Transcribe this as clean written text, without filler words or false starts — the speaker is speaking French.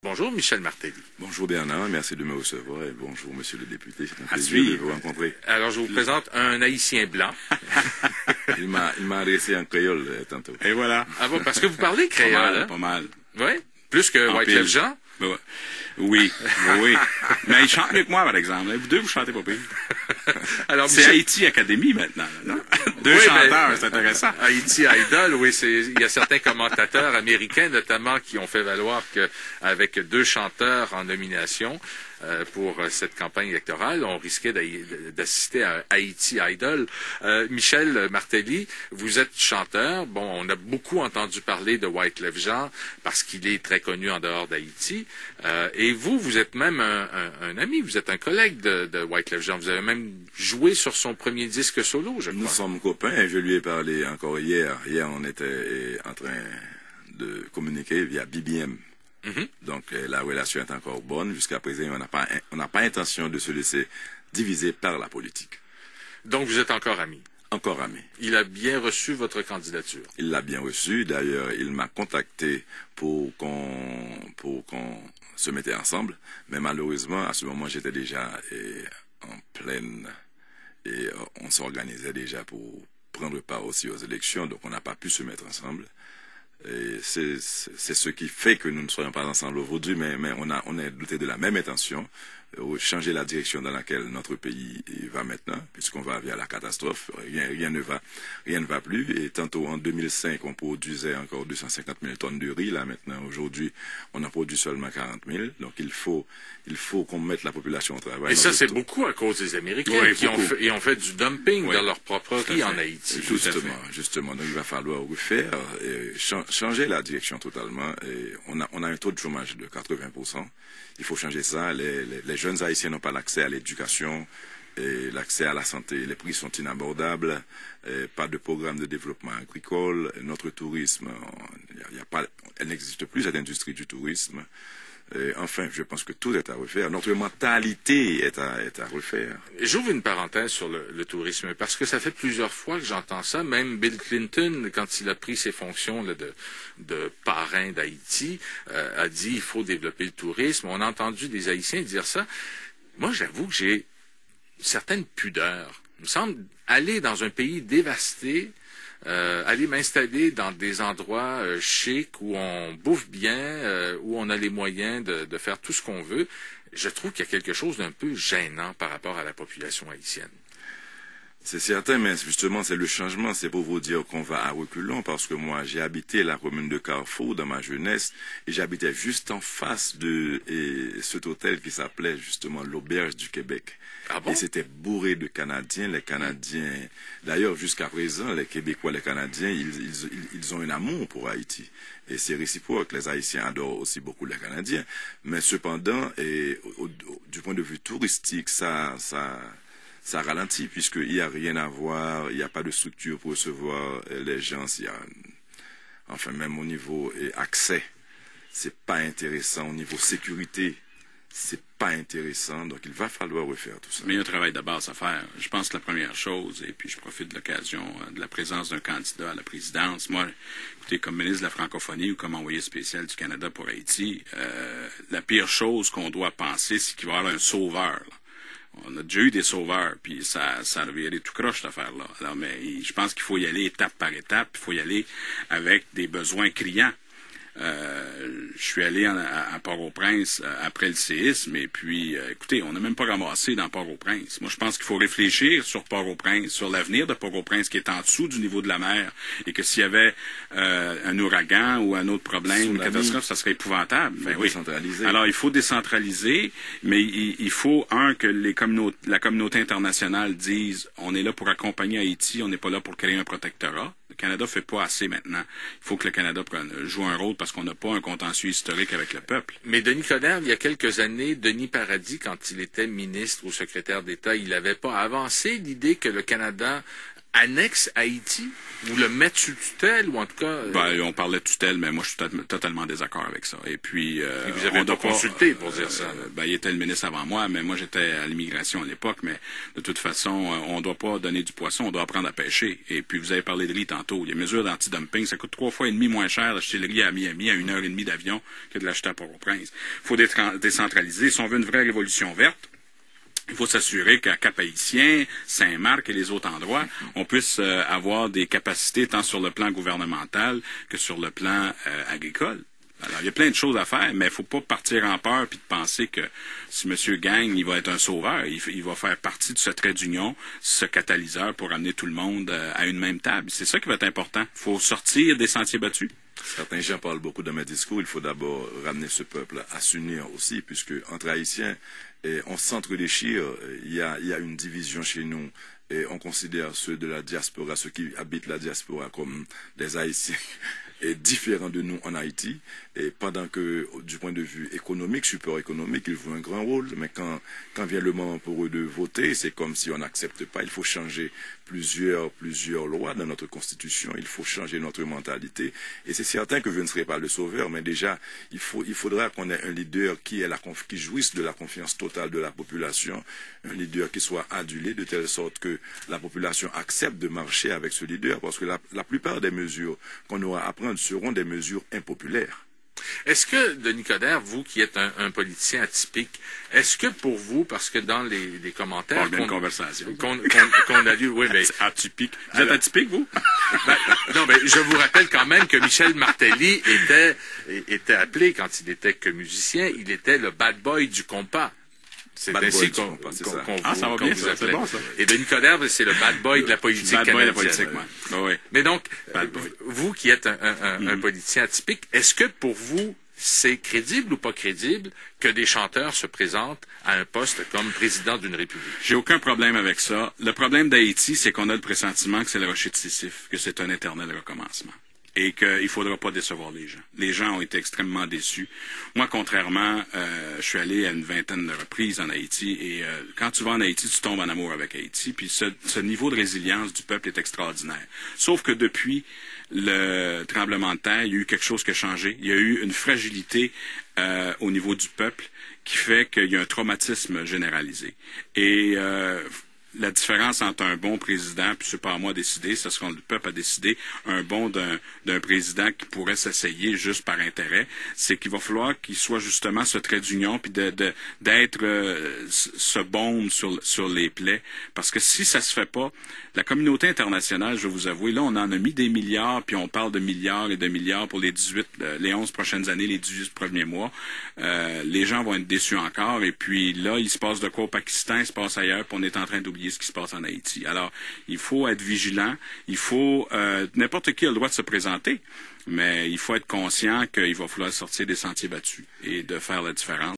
Bonjour, Michel Martelly. Bonjour Bernard, merci de me recevoir et bonjour Monsieur le député, c'est un À plaisir de suivre. vous rencontrer. Alors, je vous présente un Haïtien blanc. Il m'a adressé en créole tantôt. Et voilà. Ah bon, parce que vous parlez Pas créole, mal, hein? pas mal. Oui? Plus que En Wyclef pile. Jean? Ben ouais. Oui, oui. Mais il chante mieux que moi, par exemple. Vous deux, vous chantez pas pire. Alors, C'est Michel- Haïti Académie maintenant, là, non? Deux Oui, chanteurs, ben, c'est intéressant. Haïti Idol, oui, il y a certains commentateurs américains notamment qui ont fait valoir qu'avec deux chanteurs en nomination pour cette campagne électorale, on risquait d'assister à Haïti Idol. Michel Martelly, vous êtes chanteur. Bon, on a beaucoup entendu parler de Wyclef Jean parce qu'il est très connu en dehors d'Haïti. Et vous êtes même un ami, vous êtes un collègue de Wyclef Jean. Vous avez même joué sur son premier disque solo, je crois. Nous sommes copains et je lui ai parlé encore hier. Hier, on était en train de communiquer via BBM. Donc, la relation est encore bonne. Jusqu'à présent, on n'a pas intention de se laisser diviser par la politique. Donc, vous êtes encore amis. Encore amis. Il a bien reçu votre candidature. Il l'a bien reçu. D'ailleurs, il m'a contacté pour qu'on se mettait ensemble. Mais malheureusement, à ce moment, j'étais déjà en pleine... Et on s'organisait déjà pour prendre part aussi aux élections. Donc, on n'a pas pu se mettre ensemble. Et c'est ce qui fait que nous ne soyons pas ensemble aujourd'hui, mais on est doté de la même intention, changer la direction dans laquelle notre pays va maintenant, puisqu'on va vers la catastrophe, rien ne va plus. Et tantôt en 2005, on produisait encore 250 000 tonnes de riz, là maintenant, aujourd'hui, on en produit seulement 40 000. Donc il faut qu'on mette la population au travail. Et ça, c'est beaucoup à cause des Américains Oui, qui ont fait du dumping Oui, dans leur propre riz en Haïti. Justement. Donc il va falloir refaire, changer la direction totalement. Et on a un taux de chômage de 80%. Il faut changer ça. Les jeunes Haïtiens n'ont pas l'accès à l'éducation et l'accès à la santé. Les prix sont inabordables. Pas de programme de développement agricole. Notre tourisme, elle n'existe plus, cette industrie du tourisme. Enfin, je pense que tout est à refaire. Notre mentalité est à refaire. J'ouvre une parenthèse sur le tourisme, parce que ça fait plusieurs fois que j'entends ça. Même Bill Clinton, quand il a pris ses fonctions là, de parrain d'Haïti, a dit il faut développer le tourisme. On a entendu des Haïtiens dire ça. Moi, j'avoue que j'ai une certaine pudeur. Il me semble aller dans un pays dévasté, aller m'installer dans des endroits chics où on bouffe bien, où on a les moyens de faire tout ce qu'on veut. Je trouve qu'il y a quelque chose d'un peu gênant par rapport à la population haïtienne. C'est certain, mais justement, c'est le changement. C'est pour vous dire qu'on va à reculons, parce que moi, j'ai habité la commune de Carrefour dans ma jeunesse, et j'habitais juste en face de cet hôtel qui s'appelait justement l'Auberge du Québec. Ah bon? Et c'était bourré de Canadiens. Les Canadiens, d'ailleurs, jusqu'à présent, les Québécois, les Canadiens, ils ont un amour pour Haïti. Et c'est réciproque. Les Haïtiens adorent aussi beaucoup les Canadiens. Mais cependant, du point de vue touristique, ça ralentit, puisqu'il n'y a rien à voir, il n'y a pas de structure pour recevoir les gens. Enfin, même au niveau accès, c'est pas intéressant. Au niveau sécurité, c'est pas intéressant. Donc, il va falloir refaire tout ça. Mais il y a un travail de base à faire. Je pense que la première chose, et puis je profite de l'occasion de la présence d'un candidat à la présidence. Moi, écoutez, comme ministre de la francophonie ou comme envoyé spécial du Canada pour Haïti, la pire chose qu'on doit penser, c'est qu'il va y avoir un sauveur, là. On a déjà eu des sauveurs, puis ça devait aller tout croche, cette affaire-là. Alors, mais je pense qu'il faut y aller étape par étape, il faut y aller avec des besoins criants. Je suis allé à Port-au-Prince après le séisme, et puis, écoutez, on n'a même pas ramassé dans Port-au-Prince. Moi, je pense qu'il faut réfléchir sur Port-au-Prince, sur l'avenir de Port-au-Prince qui est en dessous du niveau de la mer, et que s'il y avait un ouragan ou un autre problème, une catastrophe, ça serait épouvantable. Il faut décentraliser. Alors, il faut décentraliser, mais il faut, que la communauté internationale dise, on est là pour accompagner Haïti, on n'est pas là pour créer un protectorat. Le Canada fait pas assez maintenant. Il faut que le Canada joue un rôle parce qu'on n'a pas un contentieux historique avec le peuple. Mais Denis Coderre, il y a quelques années, Denis Paradis, quand il était ministre ou secrétaire d'État, il n'avait pas avancé l'idée que le Canada annexe Haïti ou le mettre sous tutelle ou en tout cas... On parlait de tutelle, mais moi je suis totalement en désaccord avec ça. Et puis vous avez pas consulté pour dire ça. Il était le ministre avant moi, mais moi j'étais à l'immigration à l'époque, mais de toute façon, on ne doit pas donner du poisson, on doit apprendre à pêcher. Et puis vous avez parlé de riz tantôt. Il y a mesures d'anti-dumping, ça coûte 3,5 fois moins cher d'acheter le riz à Miami à 1h30 d'avion que de l'acheter à Port-au-Prince. Il faut décentraliser. Si on veut une vraie révolution verte, il faut s'assurer qu'à Cap-Haïtien, Saint-Marc et les autres endroits, on puisse avoir des capacités tant sur le plan gouvernemental que sur le plan agricole. Alors, il y a plein de choses à faire, mais il ne faut pas partir en peur puis de penser que si M. gagne, il va être un sauveur. Il va faire partie de ce trait d'union, ce catalyseur pour amener tout le monde à une même table. C'est ça qui va être important. Il faut sortir des sentiers battus. Certains gens parlent beaucoup dans mes discours. Il faut d'abord ramener ce peuple à s'unir aussi, puisque entre Haïtiens, on s'entre-déchire. Il y a une division chez nous. Et on considère ceux de la diaspora, ceux qui habitent la diaspora comme des Haïtiens est différent de nous en Haïti, et pendant que du point de vue économique, support économique, ils jouent un grand rôle, mais quand vient le moment pour eux de voter, c'est comme si on n'accepte pas. Il faut changer plusieurs lois dans notre constitution, il faut changer notre mentalité, et c'est certain que je ne serai pas le sauveur, mais déjà il faudra qu'on ait un leader qui jouisse de la confiance totale de la population, un leader qui soit adulé de telle sorte que la population accepte de marcher avec ce leader, parce que la plupart des mesures qu'on aura à prendre seront des mesures impopulaires. Est-ce que, Denis Coderre, vous qui êtes un politicien atypique, est-ce que pour vous, parce que dans les commentaires qu'on a lu, oui, mais atypique. Vous êtes atypique, vous? Non, mais je vous rappelle quand même que Michel Martelly était appelé, quand il était que musicien, il était le bad boy du compas. C'est ainsi qu'on vous appelait. Bon, ça. Et Denis Coderre, c'est le bad boy de la politique canadienne. Oui. Mais donc, vous qui êtes un politicien atypique, est-ce que pour vous, c'est crédible ou pas crédible que des chanteurs se présentent à un poste comme président d'une république? J'ai aucun problème avec ça. Le problème d'Haïti, c'est qu'on a le pressentiment que c'est le rocher de Sisyphe, que c'est un éternel recommencement. Et qu'il ne faudra pas décevoir les gens. Les gens ont été extrêmement déçus. Moi, contrairement, je suis allé à une vingtaine de reprises en Haïti, et quand tu vas en Haïti, tu tombes en amour avec Haïti, puis ce niveau de résilience du peuple est extraordinaire. Sauf que depuis le tremblement de terre, il y a eu quelque chose qui a changé. Il y a eu une fragilité au niveau du peuple qui fait qu'il y a un traumatisme généralisé. Et la différence entre un bon président, puis c'est pas à moi à décider, ce sera le peuple à décider, un bon d'un président qui pourrait s'essayer juste par intérêt, c'est qu'il va falloir qu'il soit justement ce trait d'union, puis d'être ce baume sur les plaies. Parce que si ça se fait pas, la communauté internationale, je vais vous avouer, là, on en a mis des milliards, puis on parle de milliards et de milliards pour les 11 prochaines années, les 18 premiers mois. Les gens vont être déçus encore, et puis là, il se passe de quoi au Pakistan, il se passe ailleurs, puis on est en train d'oublier ce qui se passe en Haïti. Alors, il faut être vigilant, n'importe qui a le droit de se présenter, mais il faut être conscient qu'il va falloir sortir des sentiers battus et de faire la différence.